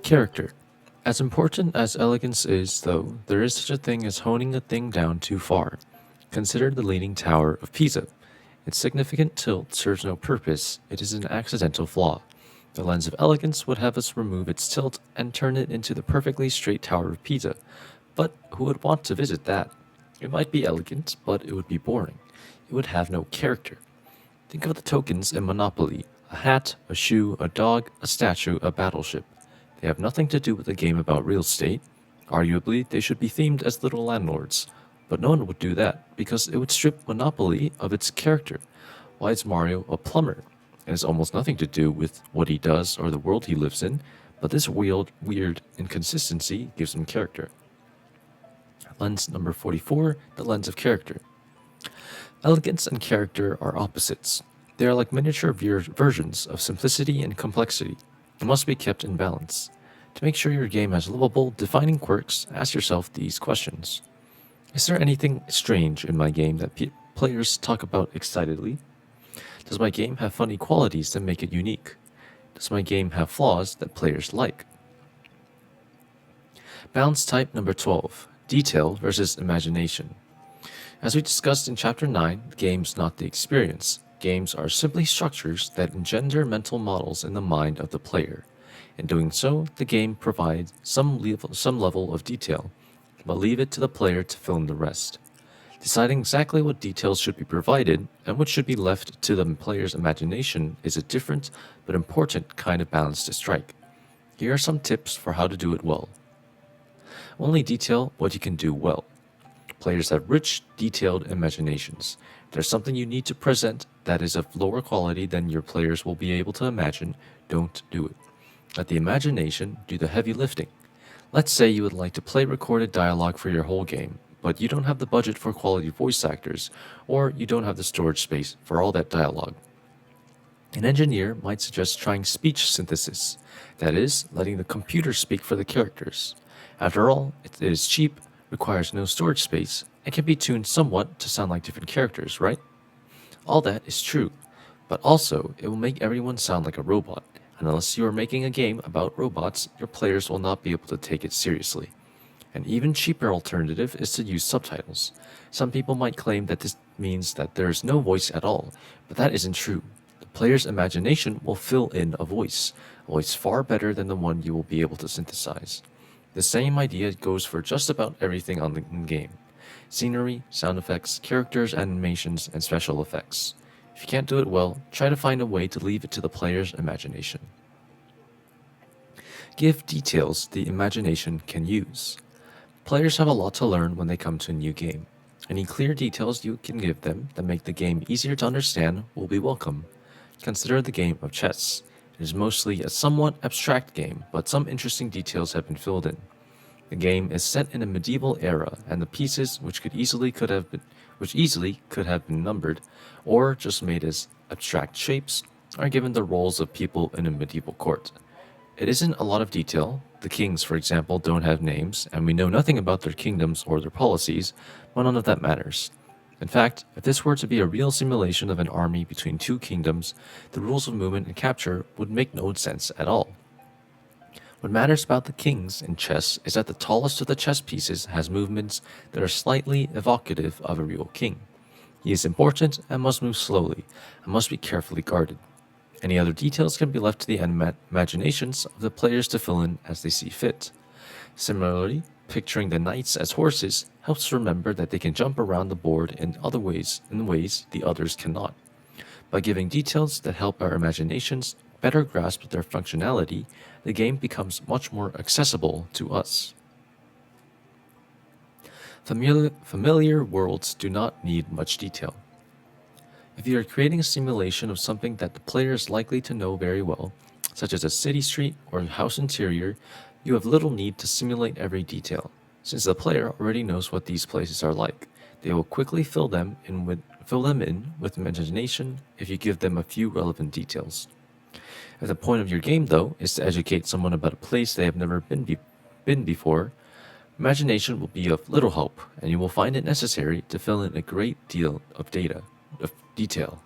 Character. As important as elegance is, though, there is such a thing as honing a thing down too far. Consider the Leaning Tower of Pisa. Its significant tilt serves no purpose, it is an accidental flaw. The lens of elegance would have us remove its tilt and turn it into the perfectly straight Tower of Pisa. But who would want to visit that? It might be elegant, but it would be boring. It would have no character. Think of the tokens in Monopoly: a hat, a shoe, a dog, a statue, a battleship. They have nothing to do with a game about real estate. Arguably, they should be themed as little landlords. But no one would do that, because it would strip Monopoly of its character. Why is Mario a plumber? It has almost nothing to do with what he does or the world he lives in, but this weird inconsistency gives him character. Lens number 44, the lens of character. Elegance and character are opposites. They are like miniature versions of simplicity and complexity. It must be kept in balance. To make sure your game has livable, defining quirks, ask yourself these questions. Is there anything strange in my game that players talk about excitedly? Does my game have funny qualities that make it unique? Does my game have flaws that players like? Balance type number 12, detail versus imagination. As we discussed in Chapter 9, the game's not the experience. Games are simply structures that engender mental models in the mind of the player. In doing so, the game provides some level of detail, but leave it to the player to fill in the rest. Deciding exactly what details should be provided and what should be left to the player's imagination is a different but important kind of balance to strike. Here are some tips for how to do it well. Only detail what you can do well. Players have rich, detailed imaginations. If there's something you need to present that is of lower quality than your players will be able to imagine, don't do it. Let the imagination do the heavy lifting. Let's say you would like to play recorded dialogue for your whole game, but you don't have the budget for quality voice actors, or you don't have the storage space for all that dialogue. An engineer might suggest trying speech synthesis, that is, letting the computer speak for the characters. After all, it is cheap, requires no storage space, and can be tuned somewhat to sound like different characters, right? All that is true, but also it will make everyone sound like a robot, and unless you are making a game about robots, your players will not be able to take it seriously. An even cheaper alternative is to use subtitles. Some people might claim that this means that there is no voice at all, but that isn't true. The player's imagination will fill in a voice far better than the one you will be able to synthesize. The same idea goes for just about everything on the game: scenery, sound effects, characters, animations, and special effects. If you can't do it well, try to find a way to leave it to the player's imagination. Give details the imagination can use. Players have a lot to learn when they come to a new game. Any clear details you can give them that make the game easier to understand will be welcome. Consider the game of chess. It is mostly a somewhat abstract game, but some interesting details have been filled in. The game is set in a medieval era, and the pieces, which easily could have been numbered, or just made as abstract shapes, are given the roles of people in a medieval court. It isn't a lot of detail. The kings, for example, don't have names, and we know nothing about their kingdoms or their policies, but none of that matters. In fact, if this were to be a real simulation of an army between two kingdoms, the rules of movement and capture would make no sense at all. What matters about the kings in chess is that the tallest of the chess pieces has movements that are slightly evocative of a real king. He is important and must move slowly, and must be carefully guarded. Any other details can be left to the imaginations of the players to fill in as they see fit. Similarly, picturing the knights as horses helps remember that they can jump around the board in ways the others cannot. By giving details that help our imaginations better grasp their functionality, the game becomes much more accessible to us. Familiar worlds do not need much detail. If you are creating a simulation of something that the player is likely to know very well, such as a city street or a house interior, you have little need to simulate every detail. Since the player already knows what these places are like, they will quickly fill them in with imagination if you give them a few relevant details. If the point of your game, though, is to educate someone about a place they have never been before, imagination will be of little help, and you will find it necessary to fill in a great deal of detail.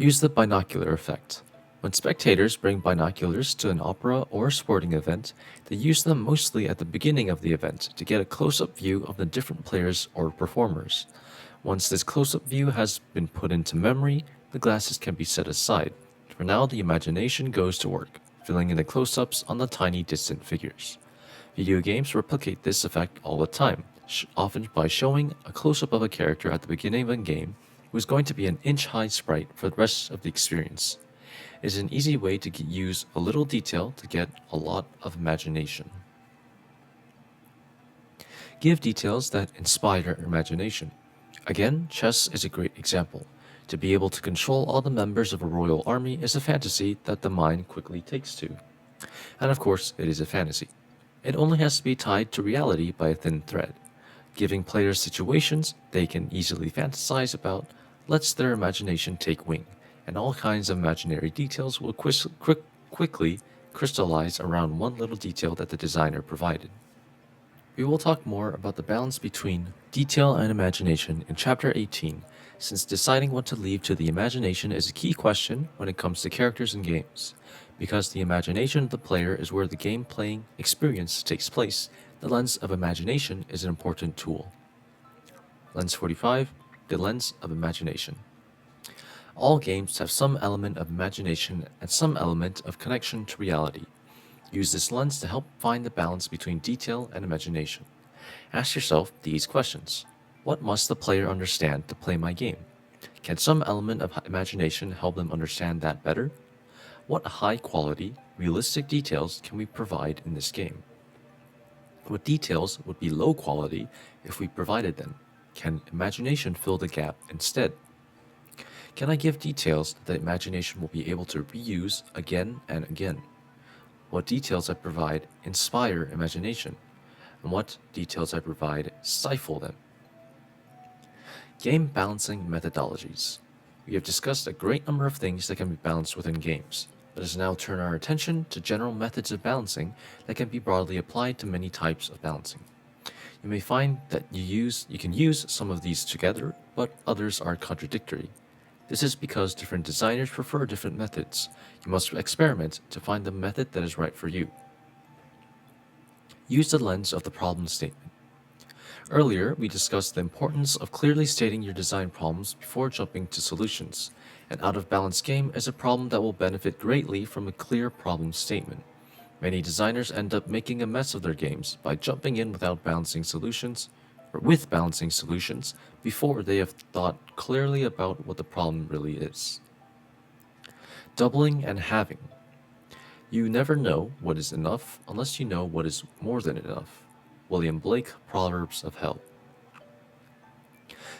Use the binocular effect. When spectators bring binoculars to an opera or sporting event, they use them mostly at the beginning of the event to get a close-up view of the different players or performers. Once this close-up view has been put into memory, the glasses can be set aside. For now, the imagination goes to work, filling in the close-ups on the tiny distant figures. Video games replicate this effect all the time, often by showing a close-up of a character at the beginning of a game who is going to be an inch-high sprite for the rest of the experience. It is an easy way to use a little detail to get a lot of imagination. Give details that inspire imagination. Again, chess is a great example. To be able to control all the members of a royal army is a fantasy that the mind quickly takes to. And of course, it is a fantasy. It only has to be tied to reality by a thin thread. Giving players situations they can easily fantasize about lets their imagination take wing, and all kinds of imaginary details will quickly crystallize around one little detail that the designer provided. We will talk more about the balance between detail and imagination in Chapter 18, since deciding what to leave to the imagination is a key question when it comes to characters and games. Because the imagination of the player is where the game playing experience takes place, the lens of imagination is an important tool. Lens 45, the lens of imagination. All games have some element of imagination and some element of connection to reality. Use this lens to help find the balance between detail and imagination. Ask yourself these questions. What must the player understand to play my game? Can some element of imagination help them understand that better? What high-quality, realistic details can we provide in this game? What details would be low quality if we provided them? Can imagination fill the gap instead? Can I give details that the imagination will be able to reuse again and again? What details I provide inspire imagination, and what details I provide stifle them. Game balancing methodologies. We have discussed a great number of things that can be balanced within games. Let us now turn our attention to general methods of balancing that can be broadly applied to many types of balancing. You may find that you can use some of these together, but others are contradictory. This is because different designers prefer different methods. You must experiment to find the method that is right for you. Use the lens of the problem statement. Earlier, we discussed the importance of clearly stating your design problems before jumping to solutions. An out-of-balance game is a problem that will benefit greatly from a clear problem statement. Many designers end up making a mess of their games by jumping in without balancing solutions, or with balancing solutions, before they have thought clearly about what the problem really is. Doubling and halving. You never know what is enough unless you know what is more than enough. William Blake, Proverbs of Hell.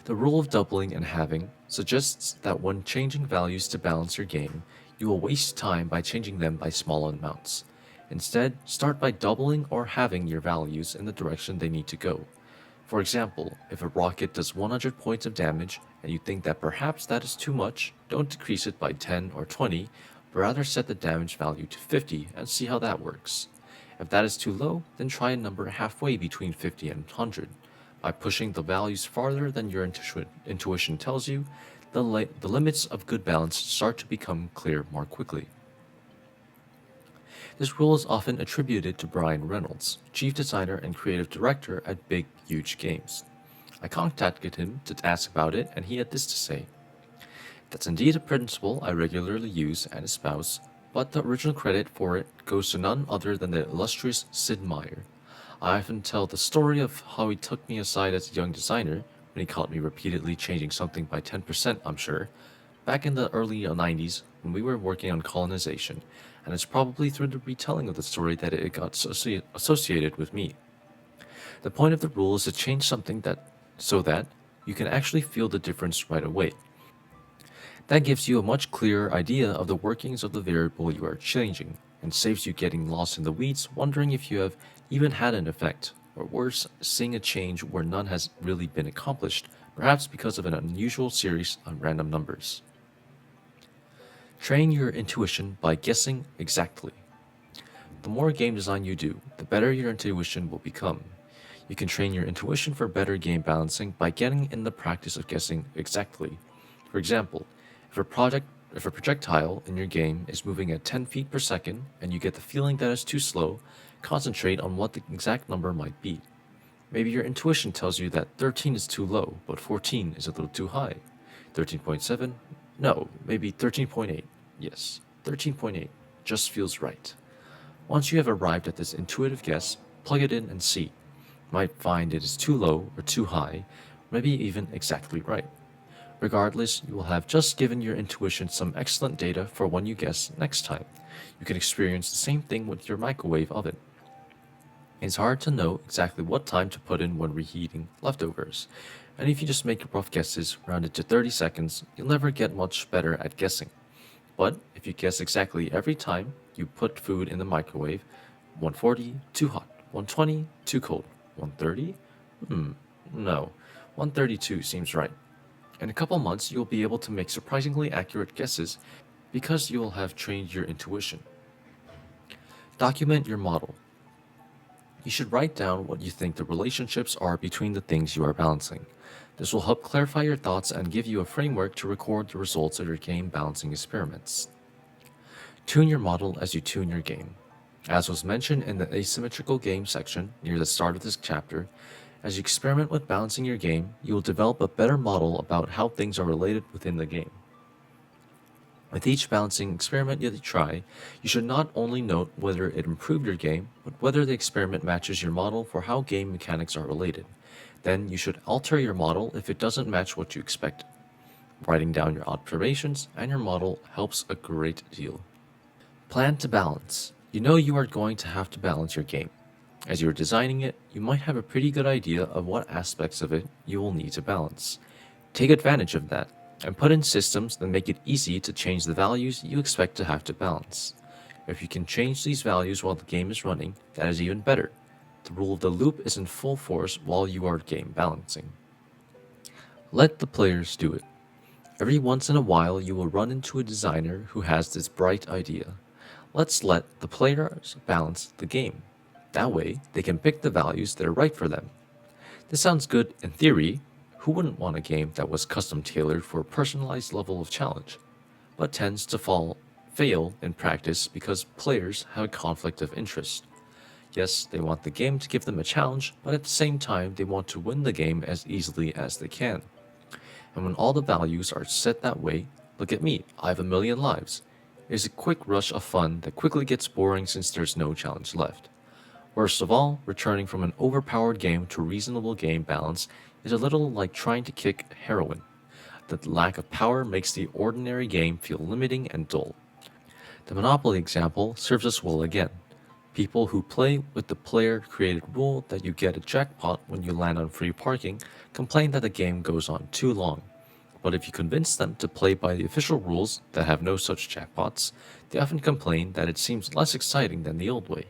The rule of doubling and halving suggests that when changing values to balance your game, you will waste time by changing them by small amounts. Instead, start by doubling or halving your values in the direction they need to go. For example, if a rocket does 100 points of damage and you think that perhaps that is too much, don't decrease it by 10 or 20, but rather set the damage value to 50 and see how that works. If that is too low, then try a number halfway between 50 and 100. By pushing the values farther than your intuition tells you, the limits of good balance start to become clear more quickly. This rule is often attributed to Brian Reynolds, chief designer and creative director at Big Huge Games. I contacted him to ask about it, and he had this to say. That's indeed a principle I regularly use and espouse, but the original credit for it goes to none other than the illustrious Sid Meier. I often tell the story of how he took me aside as a young designer, when he caught me repeatedly changing something by 10%, I'm sure, back in the early 90s when we were working on colonization, and it's probably through the retelling of the story that it got associated with me. The point of the rule is to change something so that you can actually feel the difference right away. That gives you a much clearer idea of the workings of the variable you are changing, and saves you getting lost in the weeds wondering if you have even had an effect, or worse, seeing a change where none has really been accomplished, perhaps because of an unusual series of random numbers. Train your intuition by guessing exactly. The more game design you do, the better your intuition will become. You can train your intuition for better game balancing by getting in the practice of guessing exactly. For example, If a projectile in your game is moving at 10 feet per second and you get the feeling that it's too slow, concentrate on what the exact number might be. Maybe your intuition tells you that 13 is too low, but 14 is a little too high. 13.7? No, maybe 13.8. Yes, 13.8 just feels right. Once you have arrived at this intuitive guess, plug it in and see. You might find it is too low or too high, maybe even exactly right. Regardless, you will have just given your intuition some excellent data for when you guess next time. You can experience the same thing with your microwave oven. It's hard to know exactly what time to put in when reheating leftovers, and if you just make rough guesses rounded to 30 seconds, you'll never get much better at guessing. But if you guess exactly every time you put food in the microwave, 140, too hot, 120, too cold, 130? No, 132 seems right. In a couple months, you'll be able to make surprisingly accurate guesses because you will have trained your intuition. Document your model. You should write down what you think the relationships are between the things you are balancing. This will help clarify your thoughts and give you a framework to record the results of your game balancing experiments. Tune your model as you tune your game. As was mentioned in the asymmetrical game section near the start of this chapter, as you experiment with balancing your game, you will develop a better model about how things are related within the game. With each balancing experiment you try, you should not only note whether it improved your game, but whether the experiment matches your model for how game mechanics are related. Then you should alter your model if it doesn't match what you expected. Writing down your observations and your model helps a great deal. Plan to balance. You know you are going to have to balance your game. As you are designing it, you might have a pretty good idea of what aspects of it you will need to balance. Take advantage of that, and put in systems that make it easy to change the values you expect to have to balance. If you can change these values while the game is running, that is even better. The rule of the loop is in full force while you are game balancing. Let the players do it. Every once in a while you will run into a designer who has this bright idea. Let's let the players balance the game. That way, they can pick the values that are right for them. This sounds good in theory. Who wouldn't want a game that was custom tailored for a personalized level of challenge, but tends to fail in practice because players have a conflict of interest. Yes, they want the game to give them a challenge, but at the same time, they want to win the game as easily as they can. And when all the values are set that way, look at me, I have a million lives. It is a quick rush of fun that quickly gets boring since there's no challenge left. Worst of all, returning from an overpowered game to a reasonable game balance is a little like trying to kick heroin. The lack of power makes the ordinary game feel limiting and dull. The Monopoly example serves us well again. People who play with the player-created rule that you get a jackpot when you land on free parking complain that the game goes on too long. But if you convince them to play by the official rules that have no such jackpots, they often complain that it seems less exciting than the old way.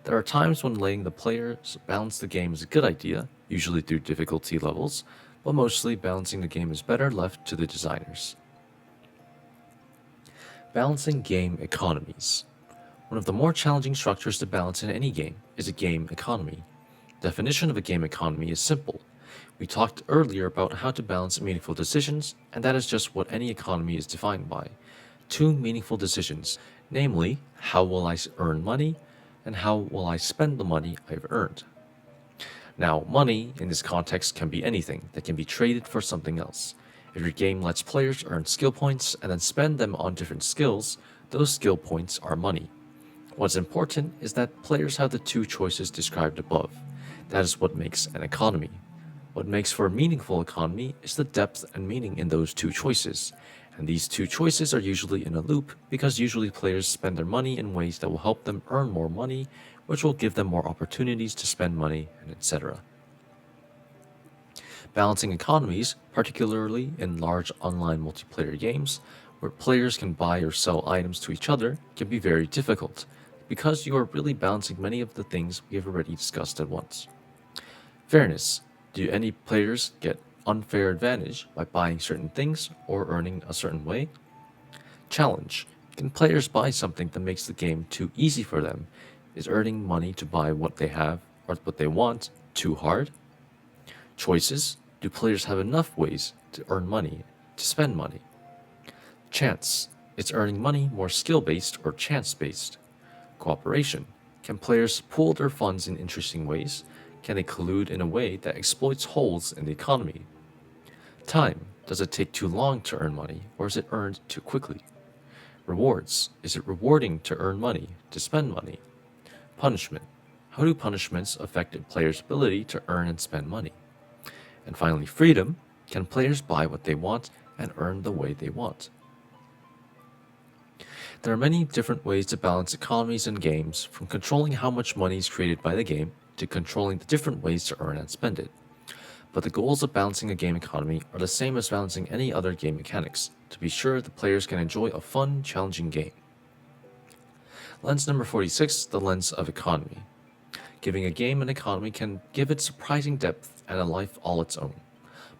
There are times when letting the players balance the game is a good idea, usually through difficulty levels, but mostly balancing the game is better left to the designers. Balancing game economies. One of the more challenging structures to balance in any game is a game economy. The definition of a game economy is simple. We talked earlier about how to balance meaningful decisions, and that is just what any economy is defined by. Two meaningful decisions, namely, how will I earn money, and how will I spend the money I've earned. Now, money in this context can be anything that can be traded for something else. If your game lets players earn skill points and then spend them on different skills, those skill points are money. What's important is that players have the two choices described above. That is what makes an economy. What makes for a meaningful economy is the depth and meaning in those two choices. And these two choices are usually in a loop because usually players spend their money in ways that will help them earn more money, which will give them more opportunities to spend money, and etc. Balancing economies, particularly in large online multiplayer games, where players can buy or sell items to each other, can be very difficult, because you are really balancing many of the things we have already discussed at once. Fairness. Do any players get unfair advantage by buying certain things or earning a certain way? Challenge. Can players buy something that makes the game too easy for them? Is earning money to buy what they have or what they want too hard? Choices. Do players have enough ways to earn money, to spend money? Chance. Is earning money more skill-based or chance-based? Cooperation. Can players pool their funds in interesting ways? Can they collude in a way that exploits holes in the economy? Time. Does it take too long to earn money, or is it earned too quickly? Rewards. Is it rewarding to earn money, to spend money? Punishment. How do punishments affect a player's ability to earn and spend money? And finally, freedom. Can players buy what they want and earn the way they want? There are many different ways to balance economies in games, from controlling how much money is created by the game to controlling the different ways to earn and spend it. But the goals of balancing a game economy are the same as balancing any other game mechanics, to be sure the players can enjoy a fun, challenging game. Lens number 46, the lens of economy. Giving a game an economy can give it surprising depth and a life all its own.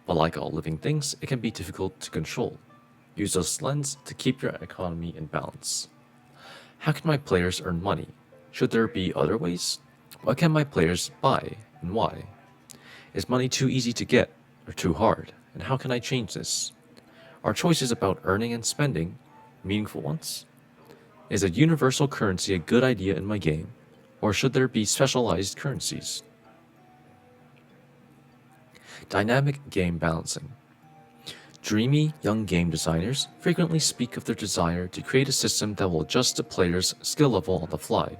But like all living things, it can be difficult to control. Use this lens to keep your economy in balance. How can my players earn money? Should there be other ways? What can my players buy and why? Is money too easy to get or too hard? And how can I change this? Are choices about earning and spending meaningful ones? Is a universal currency a good idea in my game? Or should there be specialized currencies? Dynamic game balancing. Dreamy young game designers frequently speak of their desire to create a system that will adjust the player's skill level on the fly.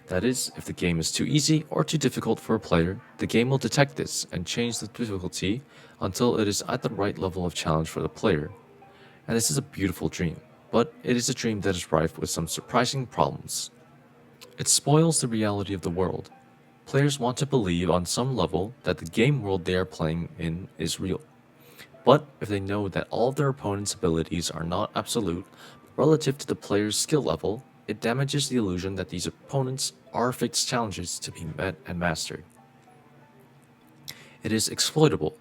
That is, if the game is too easy or too difficult for a player, the game will detect this and change the difficulty until it is at the right level of challenge for the player. And this is a beautiful dream, but it is a dream that is rife with some surprising problems. It spoils the reality of the world. Players want to believe on some level that the game world they are playing in is real. But if they know that all of their opponent's abilities are not absolute, but relative to the player's skill level, it damages the illusion that these opponents are fixed challenges to be met and mastered. It is exploitable.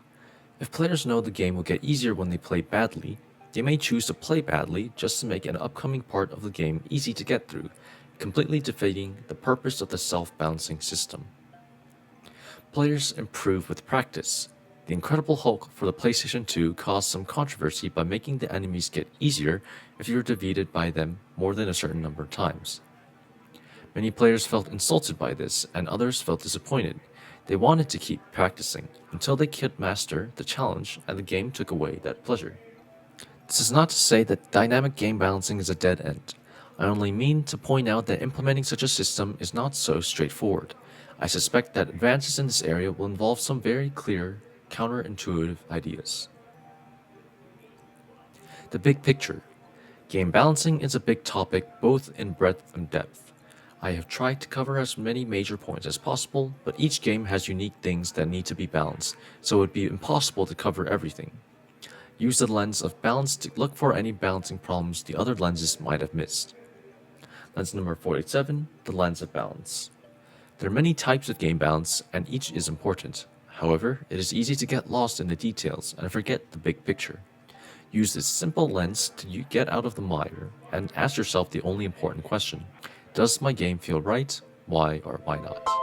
If players know the game will get easier when they play badly, they may choose to play badly just to make an upcoming part of the game easy to get through, completely defeating the purpose of the self-balancing system. Players improve with practice. The Incredible Hulk for the PlayStation 2 caused some controversy by making the enemies get easier if you were defeated by them more than a certain number of times. Many players felt insulted by this, and others felt disappointed. They wanted to keep practicing until they could master the challenge, and the game took away that pleasure. This is not to say that dynamic game balancing is a dead end. I only mean to point out that implementing such a system is not so straightforward. I suspect that advances in this area will involve some very clear, counterintuitive ideas. The big picture. Game balancing is a big topic both in breadth and depth. I have tried to cover as many major points as possible, but each game has unique things that need to be balanced, so it would be impossible to cover everything. Use the lens of balance to look for any balancing problems the other lenses might have missed. Lens number 47, the lens of balance. There are many types of game balance, and each is important. However, it is easy to get lost in the details and forget the big picture. Use this simple lens to get out of the mire and ask yourself the only important question. Does my game feel right? Why or why not?